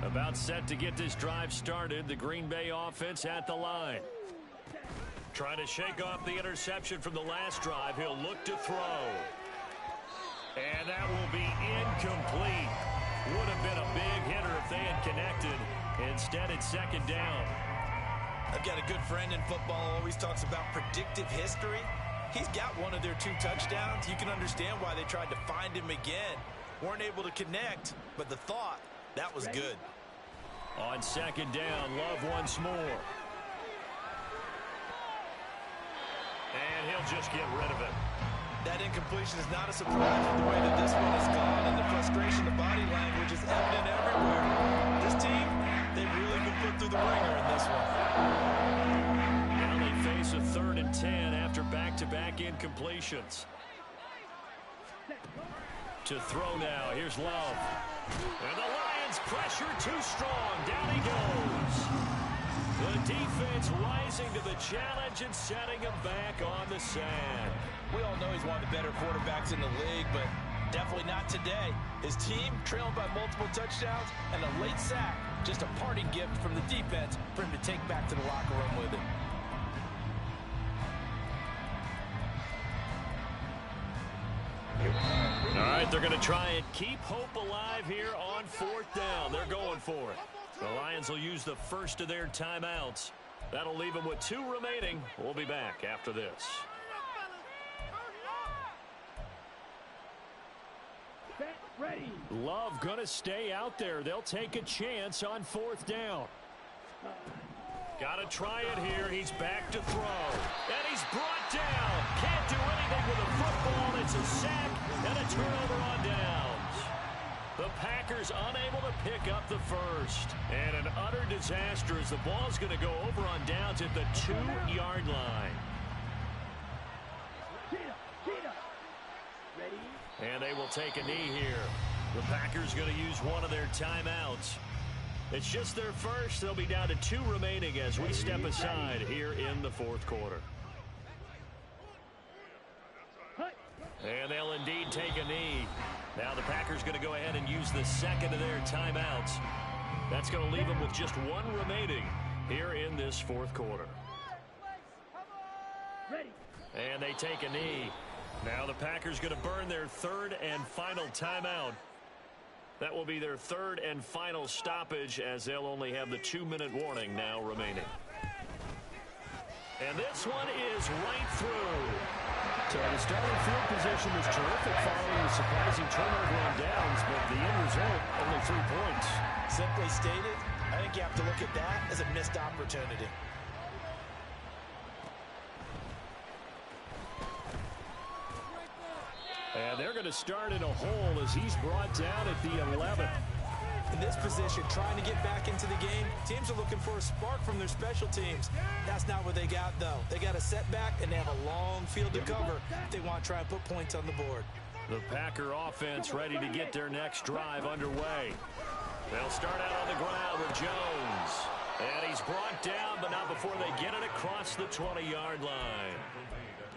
About set to get this drive started. The Green Bay offense at the line. Trying to shake off the interception from the last drive. He'll look to throw. And that will be incomplete. Would have been a big hitter if they had connected. Instead, it's second down. I've got a good friend in football, always talks about predictive history. He's got one of their 2 touchdowns. You can understand why they tried to find him again. Weren't able to connect, but the thought, that was good. On second down, Love once more. And he'll just get rid of it. That incompletion is not a surprise with the way that this one has gone, and the frustration, the body language is evident everywhere. This team, they've really been put through the ringer in this one. Now they face a 3rd and 10 after back-to-back incompletions. To throw now, here's Love. And the Lions pressure too strong. Down he goes. The defense rising to the challenge and setting him back on the sand. We all know he's one of the better quarterbacks in the league, but definitely not today. His team trailing by multiple touchdowns and a late sack. Just a parting gift from the defense for him to take back to the locker room with him. All right, they're going to try and keep hope alive here on 4th down. They're going for it. The Lions will use the first of their timeouts. That'll leave them with 2 remaining. We'll be back after this. Ready. Love going to stay out there. They'll take a chance on 4th down. Got to try it here. He's back to throw. And he's brought down. Can't do anything with a football. It's a sack and a turnover on downs. The Packers unable to pick up the first. And an utter disaster as the ball's going to go over on downs at the 2-yard line. And they will take a knee here. The Packers going to use one of their timeouts. It's just their first. They'll be down to 2 remaining as we step aside here in the 4th quarter. And they'll indeed take a knee. Now the Packers going to go ahead and use the second of their timeouts. That's going to leave them with just 1 remaining here in this 4th quarter. And they take a knee. Now the Packers going to burn their 3rd and final timeout. That will be their 3rd and final stoppage as they'll only have the 2-minute warning now remaining. And this one is right through. So the starting field position was terrific following the surprising turnover on downs, but the end result, only 3 points. Simply stated, I think you have to look at that as a missed opportunity. And they're going to start in a hole as he's brought down at the 11th. In this position, trying to get back into the game, teams are looking for a spark from their special teams. That's not what they got, though. They got a setback, and they have a long field to cover if they want to try and put points on the board. The Packer offense ready to get their next drive underway. They'll start out on the ground with Jones. And he's brought down, but not before they get it across the 20-yard line.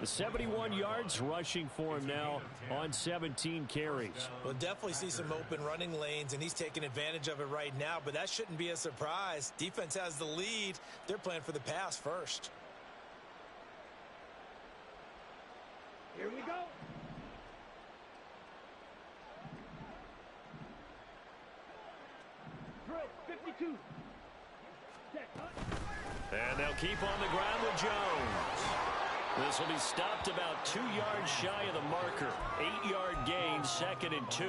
The 71 yards rushing for him now on 17 carries. We'll definitely see some open running lanes, and he's taking advantage of it right now, but that shouldn't be a surprise. Defense has the lead. They're playing for the pass first. Here we go. Drill 52. And they'll keep on the ground with Jones. This will be stopped about 2 yards shy of the marker. 8-yard gain, 2nd and 2.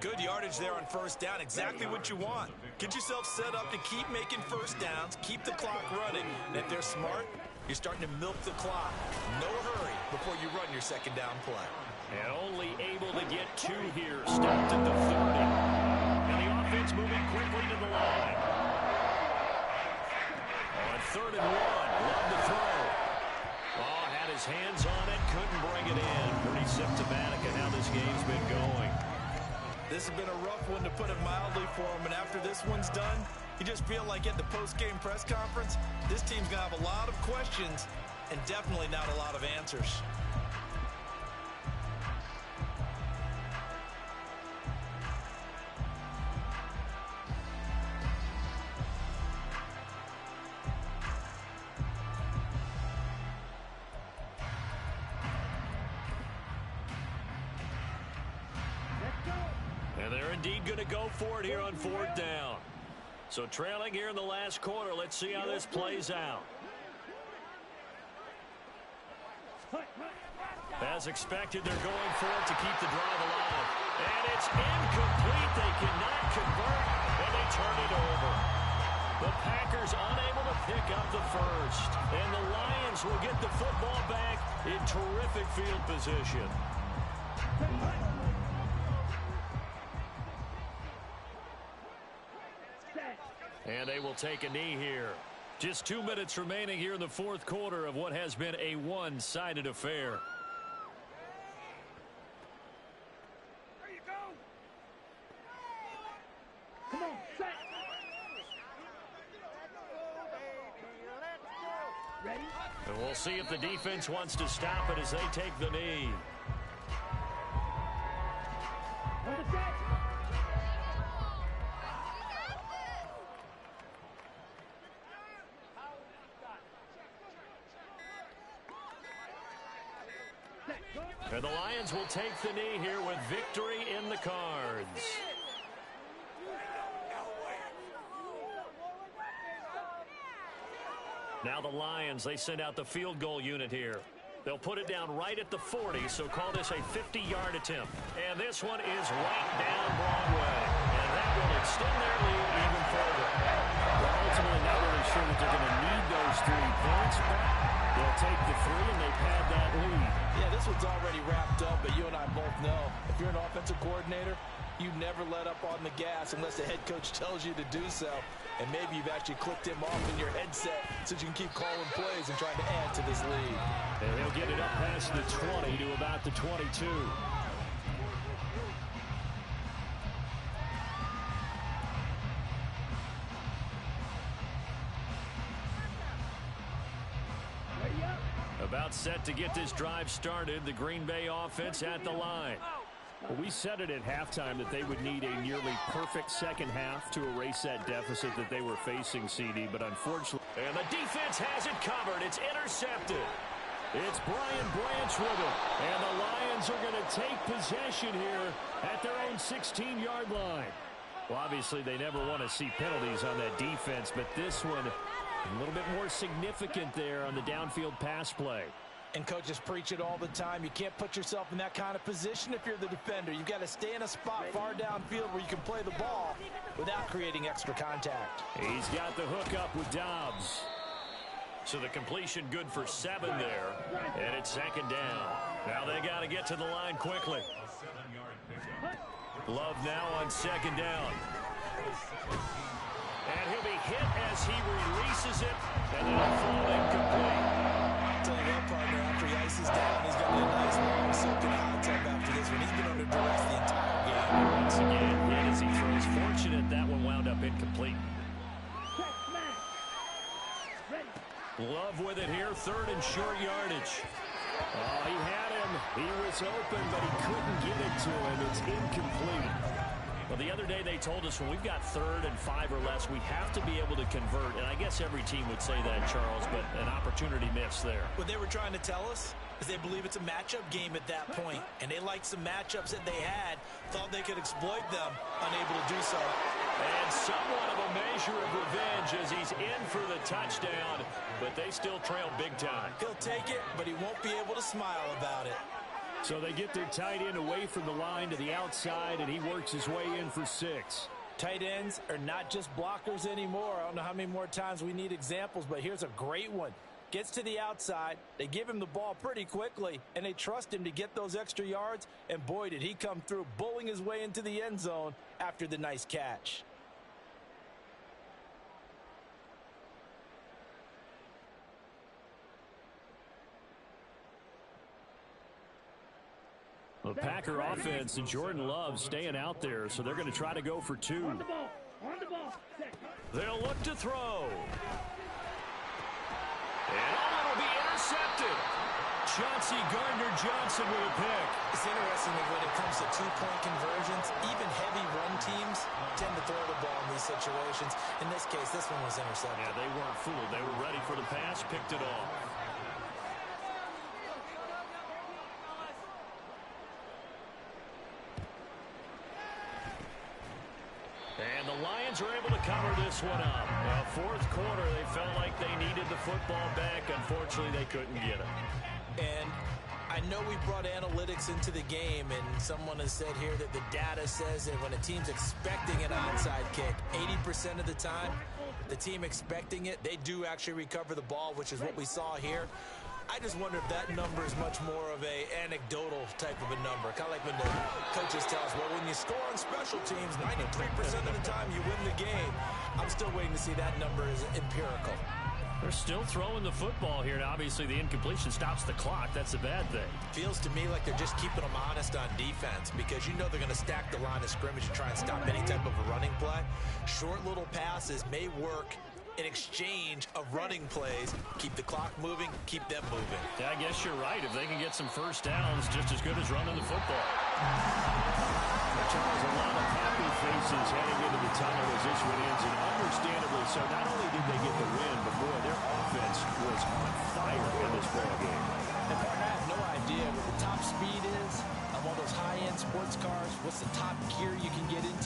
Good yardage there on first down. Exactly what you want. Get yourself set up to keep making first downs, keep the clock running. And if they're smart, you're starting to milk the clock. No hurry before you run your second down play. And only able to get 2 here. Stopped at the 30. And the offense moving quickly to the line. On 3rd and 1, Love to throw. Oh, had his his hands on it, couldn't bring it in. Pretty symptomatic of how this game's been going. This has been a rough one, to put it mildly, for him. And after this one's done, you just feel like at the post-game press conference, this team's going to have a lot of questions and definitely not a lot of answers. And they're indeed going to go for it here on 4th down. So trailing here in the last quarter. Let's see how this plays out. As expected, they're going for it to keep the drive alive. And it's incomplete. They cannot convert, and they turn it over. The Packers unable to pick up the first. And the Lions will get the football back in terrific field position. And they will take a knee here. Just 2 minutes remaining here in the 4th quarter of what has been a one-sided affair. There you go. Come on, set. Ready? And we'll see if the defense wants to stop it as they take the knee. On the set. And the Lions will take the knee here with victory in the cards. Now the Lions, they send out the field goal unit here. They'll put it down right at the 40, so call this a 50-yard attempt. And this one is right down Broadway. And that will extend their lead even further. They're ultimately not really sure that they're going to need those 3 points, but they'll take the 3 and they pad that lead. Yeah, this one's already wrapped up, but you and I both know if you're an offensive coordinator, you never let up on the gas unless the head coach tells you to do so. And maybe you've actually clicked him off in your headset so you can keep calling plays and trying to add to this lead. And he'll get it up past the 20 to about the 22. About set to get this drive started. The Green Bay offense at the line. Well, we said it at halftime that they would need a nearly perfect second half to erase that deficit that they were facing, CD, but unfortunately... And the defense has it covered. It's intercepted. It's Brian Branch with it. And the Lions are going to take possession here at their own 16-yard line. Well, obviously, they never want to see penalties on that defense, but this one a little bit more significant there on the downfield pass play. And coaches preach it all the time. You can't put yourself in that kind of position if you're the defender. You've got to stay in a spot far downfield where you can play the ball without creating extra contact. He's got the hook up with Dobbs. So the completion good for 7 there. And it's 2nd down. Now they got to get to the line quickly. Love now on 2nd down. And he'll be hit as he releases it. And it'll fall incomplete. I'll tell you what, partner, after he ices down, he's going to be a nice long soaking hot tub after this one. He's been under duress the entire game. Once again, hit as he throws. Fortunate that one wound up incomplete. Love with it here, 3rd and short yardage. Oh, he had him. He was open, but he couldn't get it to him. It's incomplete. Well, the other day they told us when we've got 3rd and 5 or less, we have to be able to convert. And I guess every team would say that, Charles, but an opportunity missed there. What they were trying to tell us is they believe it's a matchup game at that point. And they liked some matchups that they had, thought they could exploit them, unable to do so. And somewhat of a measure of revenge as he's in for the touchdown, but they still trail big time. He'll take it, but he won't be able to smile about it. So they get their tight end away from the line to the outside, and he works his way in for 6. Tight ends are not just blockers anymore. I don't know how many more times we need examples, but here's a great one. Gets to the outside, they give him the ball pretty quickly, and they trust him to get those extra yards, and boy, did he come through, bullying his way into the end zone after the nice catch. The Packer offense and Jordan Love staying out there, so they're going to try to go for 2. On the ball. On the ball. Set. They'll look to throw. And it'll be intercepted. Chauncey Gardner-Johnson with a pick. It's interesting that when it comes to two-point conversions, even heavy run teams tend to throw the ball in these situations. In this case, this one was intercepted. Yeah, they weren't fooled. They were ready for the pass, picked it off. And the Lions are able to cover this one up. Well, fourth quarter, they felt like they needed the football back. Unfortunately, they couldn't get it. And I know we brought analytics into the game, and someone has said here that the data says that when a team's expecting an onside kick, 80% of the time, the team expecting it, they do actually recover the ball, which is what we saw here. I just wonder if that number is much more of a anecdotal type of a number. Kind of like when the coaches tell us, well, when you score on special teams, 93% of the time you win the game. I'm still waiting to see that number is empirical. They're still throwing the football here, and obviously the incompletion stops the clock. That's a bad thing. Feels to me like they're just keeping them honest on defense because you know they're going to stack the line of scrimmage and try and stop any type of a running play. Short little passes may work in exchange of running plays. Keep the clock moving, keep them moving. Yeah, I guess you're right. If they can get some first downs, just as good as running the football. Charles, a lot of happy faces heading into the tunnel as this one ends, and understandably so. Not only did they get the win, but boy,